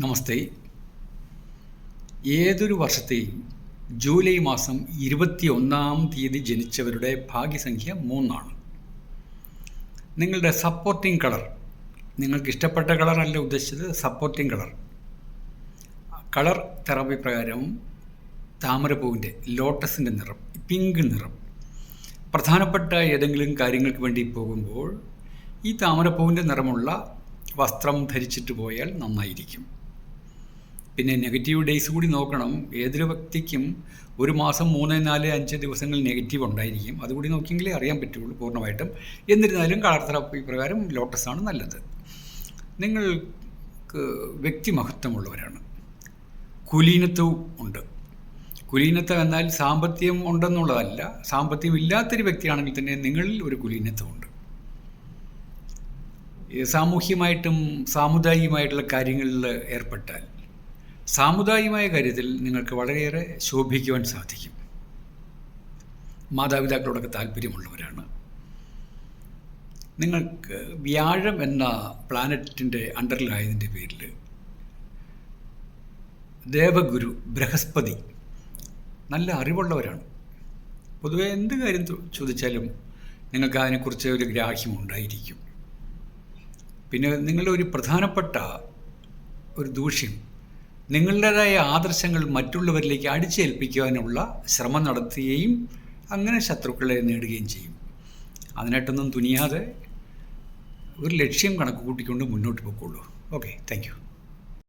നമസ്തേ. ഏതൊരു വർഷത്തെയും ജൂലൈ മാസം 21-ാം തീയതി ജനിച്ചവരുടെ ഭാഗ്യസംഖ്യ 3 ആണ്. നിങ്ങളുടെ സപ്പോർട്ടിംഗ് കളർ, നിങ്ങൾക്ക് ഇഷ്ടപ്പെട്ട കളറല്ല ഉദ്ദേശിച്ചത്, സപ്പോർട്ടിംഗ് കളർ തെറാപ്പി പ്രകാരം താമരപ്പൂവിൻ്റെ, ലോട്ടസിൻ്റെ നിറം, പിങ്ക് നിറം, പ്രധാനപ്പെട്ട ഏതെങ്കിലും കാര്യങ്ങൾക്ക് വേണ്ടി പോകുമ്പോൾ ഈ താമരപ്പൂവിൻ്റെ നിറമുള്ള വസ്ത്രം ധരിച്ചിട്ട് പോയാൽ നന്നായിരിക്കും. പിന്നെ നെഗറ്റീവ് ഡേയ്സ് കൂടി നോക്കണം. ഏതൊരു വ്യക്തിക്കും ഒരു മാസം 3, 4, 5 ദിവസങ്ങൾ നെഗറ്റീവ് ഉണ്ടായിരിക്കും. അതുകൂടി നോക്കിയെങ്കിലേ അറിയാൻ പറ്റുള്ളൂ പൂർണ്ണമായിട്ടും. എന്നിരുന്നാലും കളർ തെറാപ്പി പ്രകാരം ലോട്ടസാണ് നല്ലത്. നിങ്ങൾക്ക് വ്യക്തിമഹത്വമുള്ളവരാണ്, കുലീനത്വവും ഉണ്ട്. കുലീനത്വം എന്നാൽ സാമ്പത്തികം ഉണ്ടെന്നുള്ളതല്ല. സാമ്പത്തികം ഇല്ലാത്തൊരു വ്യക്തിയാണെങ്കിൽ തന്നെ നിങ്ങളിൽ ഒരു കുലീനത്വമുണ്ട്. സാമൂഹ്യമായിട്ടും സാമുദായികമായിട്ടുള്ള കാര്യങ്ങളിൽ ഏർപ്പെട്ടാൽ സാമുദായികമായ കാര്യത്തിൽ നിങ്ങൾക്ക് വളരെയേറെ ശോഭിക്കുവാൻ സാധിക്കും. മാതാപിതാക്കളോടൊക്കെ താല്പര്യമുള്ളവരാണ്. നിങ്ങൾക്ക് വ്യാഴം എന്ന പ്ലാനറ്റിൻ്റെ അണ്ടറിലായതിൻ്റെ പേരിൽ ദേവഗുരു ബൃഹസ്പതി നല്ല അറിവുള്ളവരാണ്. പൊതുവെ എന്ത് കാര്യം ചോദിച്ചാലും നിങ്ങൾക്ക് അതിനെക്കുറിച്ച് ഒരു ഗ്രാഹ്യം ഉണ്ടായിരിക്കും. പിന്നെ നിങ്ങളുടെ ഒരു പ്രധാനപ്പെട്ട ഒരു ദൂഷ്യം, നിങ്ങളുടേതായ ആദർശങ്ങൾ മറ്റുള്ളവരിലേക്ക് അടിച്ചേൽപ്പിക്കുവാനുള്ള ശ്രമം നടത്തുകയും അങ്ങനെ ശത്രുക്കളെ നേടുകയും ചെയ്യും. അതിനായിട്ടൊന്നും തുനിയാതെ ഒരു ലക്ഷ്യം കണക്ക് കൂട്ടിക്കൊണ്ട് മുന്നോട്ട് പോയിക്കോളൂ. Okay, thank you.